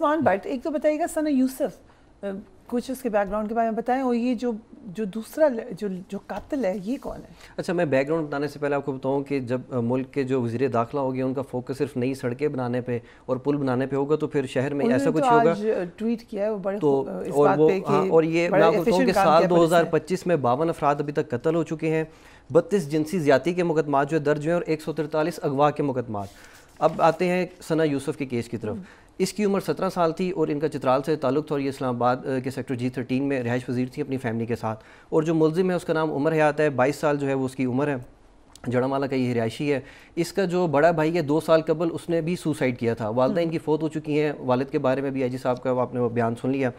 But ایک تو بتائیے گا ثنا یوسف کچھ اس کے بیک گراؤنڈ کے بارے میں بتائیں, اور یہ جو دوسرا جو قاتل ہے یہ کون ہے؟ اچھا, میں بیک گراؤنڈ بتانے سے پہلے آپ کو بتاؤں کہ جب ملک کے جو وزیر داخلہ ہو گیا ان کا فوکس صرف نئی سڑکیں بنانے پہ اور پل بنانے پہ ہوگا تو پھر شہر میں ایسا کچھ ہوگا. ٹویٹ کیا ہے بڑے تو اور یہ میں آپ کو بتاؤں کہ سال 2025 میں 52 افراد ابھی تک قتل ہو چکے ہیں, 32 جنسی زیادتی کے مقدمات جو درج ہیں اور 143 اغوا کے مقدمات. اب آتے ہیں ثنا یوسف کے کیس کی طرف. اس کی عمر 17 سال تھی اور ان کا چترال سے تعلق تھا, اور یہ اسلام آباد کے سیکٹر G13 میں رہائش پذیر تھی اپنی فیملی کے ساتھ. اور جو ملزم ہے اس کا نام عمر حیات ہے, 22 سال جو ہے وہ اس کی عمر ہے, جڑامالہ کا یہ رہائشی ہے. اس کا جو بڑا بھائی ہے 2 سال قبل اس نے بھی سوسائڈ کیا تھا. والدہ ان کی فوت ہو چکی ہیں, والد کے بارے میں بھی IG صاحب کا آپ نے بیان سن لیا.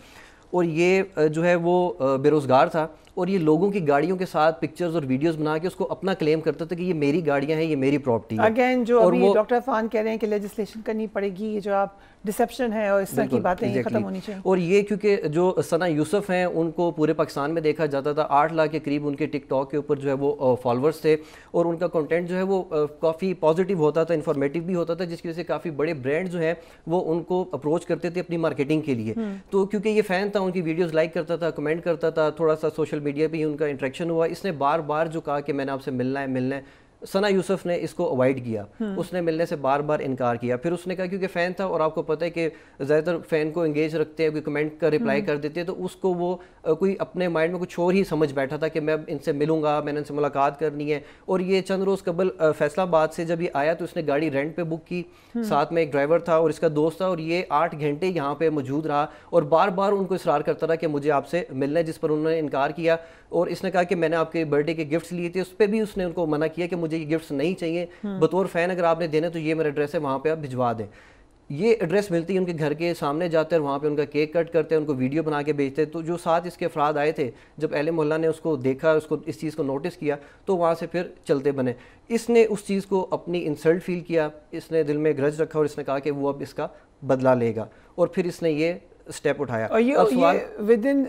اور یہ جو ہے وہ بے روزگار تھا, اور یہ لوگوں کی گاڑیوں کے ساتھ پکچرز اور ویڈیوز بنا کے اس کو اپنا کلیم کرتا تھا کہ یہ میری گاڑیاں ہیں, یہ میری پراپرٹی ہے. اگین جو ابھی ڈاکٹر عرفان کہہ رہے ہیں کہ لیجسلیشن کرنی پڑے گی, یہ جو آپ ڈسپشن ہے اور اس طرح کی باتیں یہ ختم ہونی چاہیے. اور یہ کیونکہ جو ثنا یوسف ہیں ان کو پورے پاکستان میں دیکھا جاتا تھا, 8 لاکھ کے قریب ان کے ٹک ٹاک کے اوپر جو ہے وہ فالوورز تھے, اور ان کا کنٹینٹ جو ہے وہ کافی پازیٹیو ہوتا تھا, انفارمیٹیو بھی ہوتا تھا, جس کی وجہ سے کافی بڑے برانڈ جو ہیں وہ ان کو اپروچ کرتے تھے اپنی مارکیٹنگ کے لیے. تو کیونکہ یہ فین تھا, ان کی ویڈیوز لائک کرتا تھا, کمنٹ کرتا تھا, تھوڑا سا سوشل میڈیا پہ ہی ان کا انٹریکشن ہوا. اس نے بار بار جو کہا کہ میں نے آپ سے ملنا ہے, ثنا یوسف نے اس کو اوائڈ کیا, اس نے ملنے سے بار بار انکار کیا. پھر اس نے کہا کیونکہ فین تھا, اور آپ کو پتہ ہے کہ زیادہ تر فین کو انگیج رکھتے ہیں, کوئی کمنٹ کا رپلائی کر دیتے ہیں, تو اس کو وہ کوئی اپنے مائنڈ میں کچھ اور ہی سمجھ بیٹھا تھا کہ میں اب ان سے ملوں گا, میں نے ان سے ملاقات کرنی ہے. اور یہ چند روز قبل فیصل آباد سے جب یہ آیا تو اس نے گاڑی رینٹ پہ بک کی, ساتھ میں ایک ڈرائیور تھا اور اس کا دوست تھا, اور یہ 8 گھنٹے یہاں پہ موجود رہا اور بار بار ان کو اصرار کرتا رہا کہ مجھے آپ سے ملنا ہے, جس پر انہوں نے انکار کیا. اور اس نے کہا کہ میں نے آپ کے برتھ ڈے کے گفٹس لیے تھے, اس پہ بھی اس نے ان کو منع کیا کہ مجھے یہ گفٹس نہیں چاہیے, بطور فین اگر آپ نے دینے تو یہ میرا ایڈریس ہے, وہاں پہ آپ بھجوا دیں. یہ ایڈریس ملتی ہے ان کے گھر کے سامنے جاتے ہیں, وہاں پہ ان کا کیک کٹ کرتے ہیں, ان کو ویڈیو بنا کے بھیجتے ہیں. تو جو ساتھ اس کے افراد آئے تھے, جب اہل محلہ نے اس کو دیکھا, اس چیز کو نوٹس کیا, تو وہاں سے پھر چلتے بنے. اس نے اس چیز کو اپنی انسلٹ فیل کیا, اس نے دل میں گرج رکھا, اور اس نے کہا کہ وہ اب اس کا بدلہ لے گا, اور پھر اس نے یہ سٹیپ اٹھایا. اور یہ ودن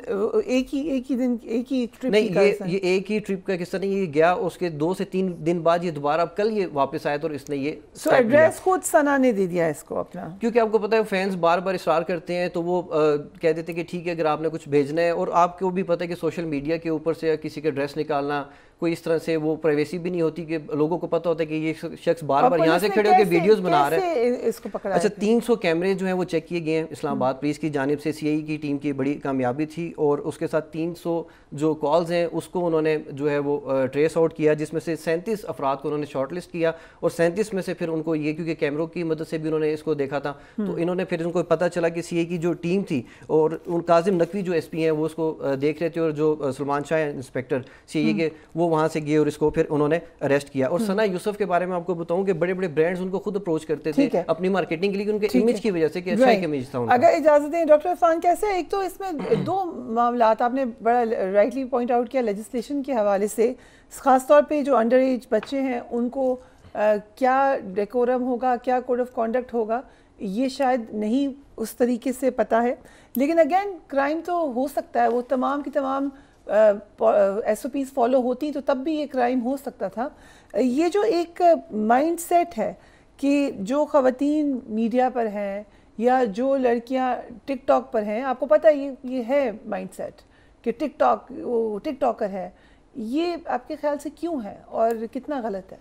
ایک ہی دن ایک ہی ٹرپ نہیں, یہ ایک ہی ٹرپ کا قصہ نہیں, یہ گیا اس کے 2 سے 3 دن بعد یہ دوبارہ اب کل یہ واپس آیا, تو اس نے یہ ایڈریس خود ثنا نے دے دیا اس کو اپنا, کیونکہ آپ کو پتہ ہے فینس بار بار اصرار کرتے ہیں, تو وہ کہہ دیتے ہیں کہ ٹھیک ہے اگر آپ نے کچھ بھیجنا ہے. اور آپ کو بھی پتہ ہے کہ سوشل میڈیا کے اوپر سے کسی کا ایڈریس نکالنا کوئی اس طرح سے وہ پرائیویسی بھی نہیں ہوتی, کہ لوگوں کو پتہ ہوتا ہے کہ یہ شخص بار بار یہاں سے کھڑے ہو کے ویڈیوز بنا رہا ہے. اچھا, 300 کیمرے جو ہیں وہ چیک کیے گئے ہیں اسلام آباد پولیس کی جانب سے, CI کی ٹیم کی بڑی کامیابی تھی, اور اس کے ساتھ 300 جو کالز ہیں اس کو انہوں نے جو ہے وہ ٹریس آؤٹ کیا, جس میں سے 37 افراد کو انہوں نے شارٹ لسٹ کیا, اور 37 میں سے پھر ان کو یہ کیونکہ کیمروں کی مدد سے بھی انہوں نے اس کو دیکھا تھا, تو انہوں نے پھر ان کو پتہ چلا کہ CI کی جو ٹیم تھی, اور کاظم نقوی جو SP ہیں وہ اس کو دیکھ رہے تھے, اور جو سلمان شاہ انسپیکٹر CI کے وہ وہاں سے گئے اور اس کو پھر انہوں نے اریسٹ کیا. اور ثنا یوسف کے بارے میں آپ کو بتاؤں کہ بڑے بڑے برانڈز ان کو خود اپروچ کرتے تھے اپنی مارکیٹنگ کے لیے, ان کے امیج کی وجہ سے کہ اچھا ایک امیج تھا ان کا. اگر اجازت دیں ڈاکٹر عرفان, کیسے ایک تو اس میں 2 معاملات آپ نے بڑا رائٹلی پوائنٹ آؤٹ کیا لیجسلیشن کے حوالے سے, خاص طور پہ جو انڈر ایج بچے ہیں ان کو کیا ڈیکورم ہوگا, کیا کوڈ آف کانڈکٹ ہوگا, یہ شاید نہیں اس طریقے سے پتہ ہے. لیکن اگین کرائم تو ہو سکتا ہے, وہ تمام کی تمام SOPs فالو ہوتی تو تب بھی یہ کرائم ہو سکتا تھا. یہ جو ایک مائنڈ سیٹ ہے کہ جو خواتین میڈیا پر ہیں یا جو لڑکیاں ٹک ٹاک پر ہیں, آپ کو پتہ ہے یہ ہے مائنڈ سیٹ کہ وہ ٹک ٹاکر ہے, یہ آپ کے خیال سے کیوں ہے اور کتنا غلط ہے؟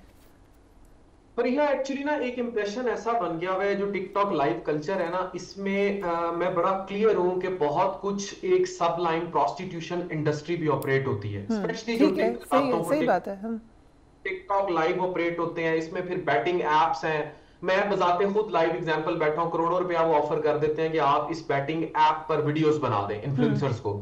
پر یہ ایکچولی نا ایک امپریشن ایسا بن گیا ہوا ہے جو ٹک ٹاک لائیو کلچر ہے نا, اس میں میں بڑا کلیئر ہوں کہ بہت کچھ ایک سب لائن پروسٹیٹیوشن انڈسٹری بھی آپریٹ ہوتی ہے, اسپیشلی جو صحیح بات ہے, ٹک ٹاک لائیو آپریٹ ہوتے ہیں. اس میں پھر بیٹنگ ایپس ہیں, میں بذات خود لائیو ایگزامپل بیٹھا ہوں, کروڑوں روپیہ وہ آفر کر دیتے ہیں کہ آپ اس بیٹنگ ایپ پر ویڈیوز بنا دیں انفلوئنسرز کو.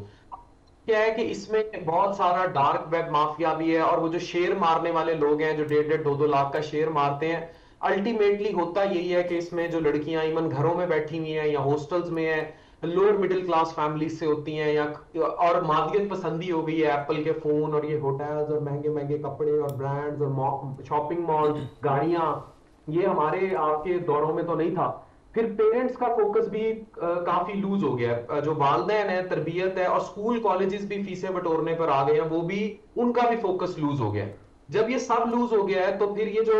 کیا ہے کہ اس میں بہت سارا ڈارک ویب مافیا بھی ہے, اور وہ جو شیئر مارنے والے لوگ ہیں جو 1.5-2 لاکھ کا شیئر مارتے ہیں, الٹیمیٹلی ہوتا یہی ہے کہ اس میں جو لڑکیاں ایون گھروں میں بیٹھی ہوئی ہیں یا ہاسٹلز میں ہیں, لوور مڈل کلاس فیملیز سے ہوتی ہیں, یا اور مادیت پسندی ہو گئی ہے, ایپل کے فون اور یہ ہوٹلز اور مہنگے مہنگے کپڑے اور برانڈز اور شاپنگ مال, گاڑیاں, یہ ہمارے آپ کے دوروں میں تو نہیں تھا. پھر پیرنٹس کا فوکس بھی کافی لوز ہو گیا ہے, جو والدین ہیں, تربیت ہے, اور اسکول کالجز بھی فیسیں بٹورنے پر آ گئے ہیں, وہ بھی ان کا بھی فوکس لوز ہو گیا ہے. جب یہ سب لوز ہو گیا ہے تو پھر یہ جو